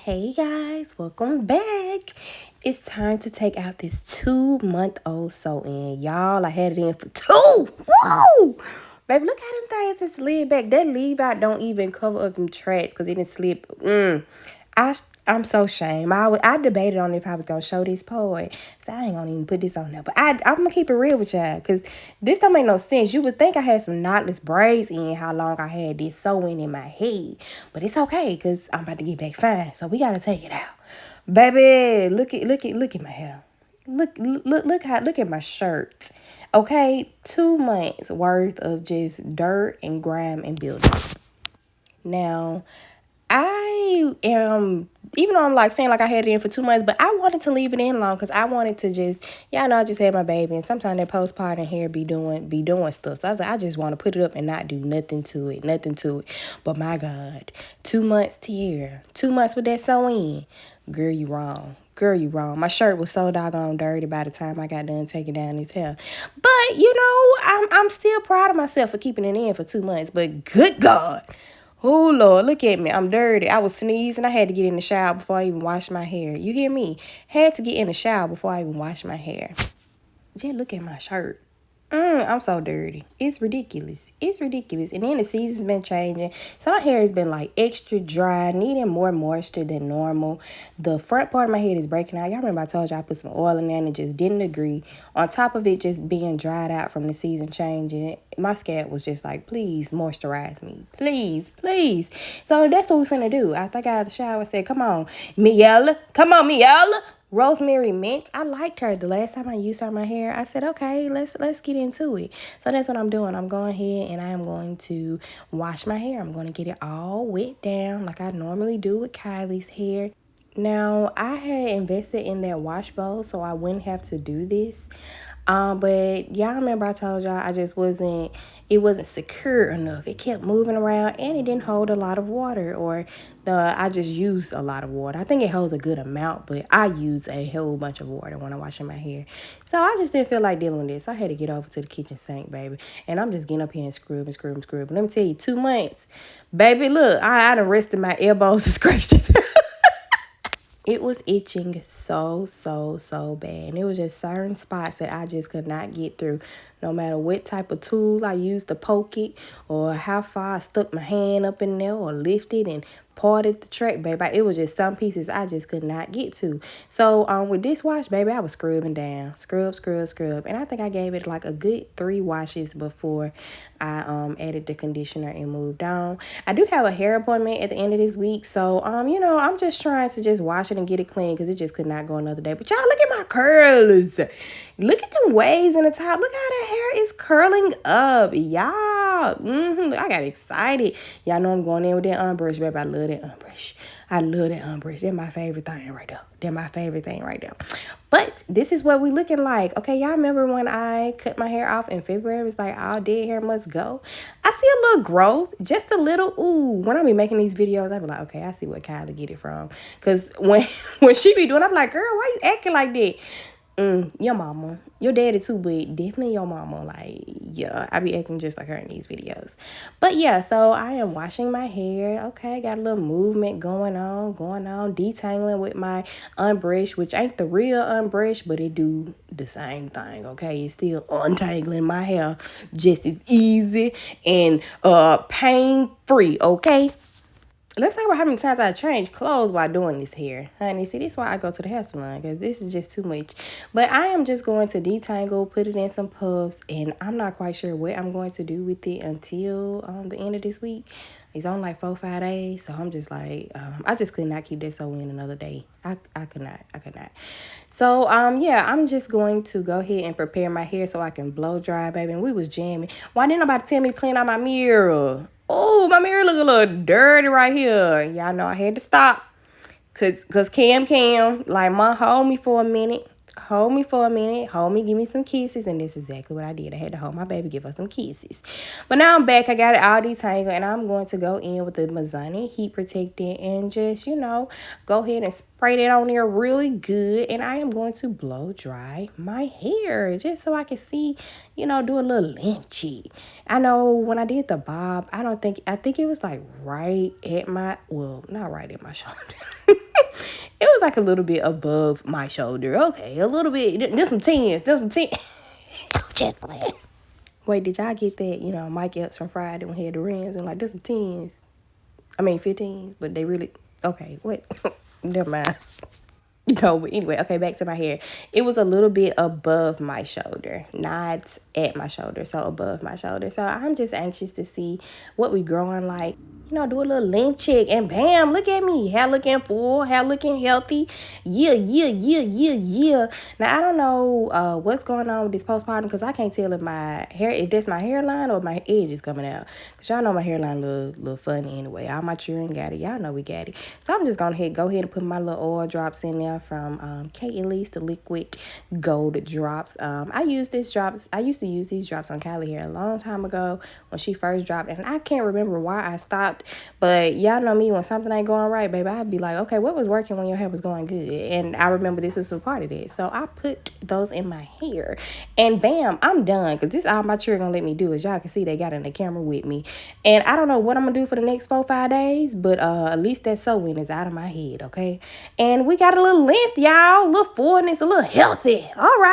Hey guys, welcome back. It's time to take out this 2-month-old sew-in. Y'all, I had it in for 2. Woo! Baby, look how them things just slid back. That leave out don't even cover up them tracks because it didn't slip. I'm so ashamed. I debated on if I was gonna show this poet. So I ain't gonna even put this on there. But I'm gonna keep it real with y'all because this don't make no sense. You would think I had some knotless braids in how long I had this sewing in my head. But it's okay because I'm about to get back fine. So we gotta take it out. Baby, look at my hair. Look at my shirt. Okay, 2 months worth of just dirt and grime and building. Now, I am, even though I'm like saying like I had it in for 2 months, but I wanted to leave it in long because I wanted to just, y'all know I just had my baby, and sometimes that postpartum hair be doing stuff. So I was like, I just want to put it up and not do nothing to it. But my God, 2 months, Tierra, 2 months with that sew-in, girl, you wrong. Girl, you wrong. My shirt was so doggone dirty by the time I got done taking down his hair. But you know, I'm still proud of myself for keeping it in for 2 months. But good God. Oh, Lord, look at me. I'm dirty. I was sneezing. I had to get in the shower before I even washed my hair. You hear me? Had to get in the shower before I even washed my hair. Just look at my shirt. I'm so dirty. It's ridiculous. It's ridiculous. And then the season's been changing. So my hair has been like extra dry, needing more moisture than normal. The front part of my head is breaking out. Y'all remember I told you I put some oil in there and it just didn't agree. On top of it just being dried out from the season changing, my scalp was just like, please moisturize me. Please, please. So that's what we finna do. After I got out of the shower, I said, come on, Miella. Come on, Miella. Rosemary Mint. I liked her the last time I used her in my hair. I said, okay, let's get into it. So that's what I'm doing. I'm going ahead and I am going to wash my hair. I'm going to get it all wet down like I normally do with Kylie's hair. Now, I had invested in that wash bowl so I wouldn't have to do this. But y'all remember I told y'all it wasn't secure enough. It kept moving around and it didn't hold a lot of water, or I just used a lot of water. I think it holds a good amount, but I use a whole bunch of water when I'm washing my hair. So I just didn't feel like dealing with this. I had to get over to the kitchen sink, baby. And I'm just getting up here and scrubbing. Let me tell you, 2 months. Baby, look, I done rested my elbows and scratched this. It was itching so bad. And it was just certain spots that I just could not get through. No matter what type of tool I used to poke it, or how far I stuck my hand up in there or lifted and parted the track, baby. It was just some pieces I just could not get to. So with this wash, baby, I was scrubbing down. Scrub. And I think I gave it like a good 3 washes before I added the conditioner and moved on. I do have a hair appointment at the end of this week. So you know, I'm just trying to just wash it and get it clean because it just could not go another day. But y'all, look at my curls. Look at them waves in the top. Look how that hair is curling up. Y'all. I got excited. Y'all know I'm going in with that unbrush, baby. I love that unbrush. They're my favorite thing right there. But this is what we looking like. Okay, y'all remember when I cut my hair off in February? It was like, all dead hair must go. I see a little growth, just a little. Ooh, when I be making these videos, I be like, okay, I see where Kylie get it from. Because when she be doing, I'm like, girl, why you acting like that? Your mama, your daddy too, but definitely your mama. Like, yeah, I be acting just like her in these videos. But yeah, so I am washing my hair. Okay, got a little movement going on, detangling with my unbrush, which ain't the real unbrush, but it do the same thing. Okay, it's still untangling my hair just as easy and pain free. Okay. Let's talk about how many times I changed clothes while doing this hair. Honey, see, this is why I go to the hair salon, because this is just too much. But I am just going to detangle, put it in some puffs, and I'm not quite sure what I'm going to do with it until the end of this week. It's on like 4-5 days, so I'm just like, I just could not keep that sew in another day. I could not. So, yeah, I'm just going to go ahead and prepare my hair so I can blow dry, baby. And we was jamming. Why didn't nobody tell me to clean out my mirror? Oh, my mirror look a little dirty right here. Y'all know I had to stop. Cause Cam, like, ma, hold me for a minute. Hold me, give me some kisses. And that's exactly what I did. I had to hold my baby, give her some kisses. But now I'm back. I got it all detangled. And I'm going to go in with the Mazzani heat protectant and just, you know, go ahead and spray that on there really good. And I am going to blow dry my hair just so I can see, you know, do a little length check. I know when I did the bob, I think it was like right at my, well, not right at my shoulder. like a little bit above my shoulder. Okay, a little bit. There's some tens. There's some tens. Just playing. Wait, did y'all get that? You know, Mike Epps from Friday when he had the rims and like there's some tens. I mean 15s, but they really okay. What? Never mind. No, but anyway, okay, back to my hair. It was a little bit above my shoulder, not at my shoulder, so above my shoulder. So I'm just anxious to see what we growing like. You know, do a little length check and bam, look at me. Hair looking full, hair looking healthy. Yeah. Now, I don't know what's going on with this postpartum because I can't tell if that's my hairline or my edge is coming out. Because y'all know my hairline little funny anyway. All my children got it. Y'all know we got it. So I'm just going to go ahead and put my little oil drops in there from Kate Elise, the liquid gold drops. I used to use these drops on Kylie hair a long time ago when she first dropped. And I can't remember why I stopped. But y'all know me, when something ain't going right, baby, I'd be like, okay, what was working when your hair was going good? And I remember this was a part of that. So I put those in my hair. And bam, I'm done. Because this all my children gonna let me do. As y'all can see, they got in the camera with me. And I don't know what I'm going to do for the next 4-5 days. But at least that sewing is out of my head, okay? And we got a little length, y'all. A little fullness, a little healthy. All right.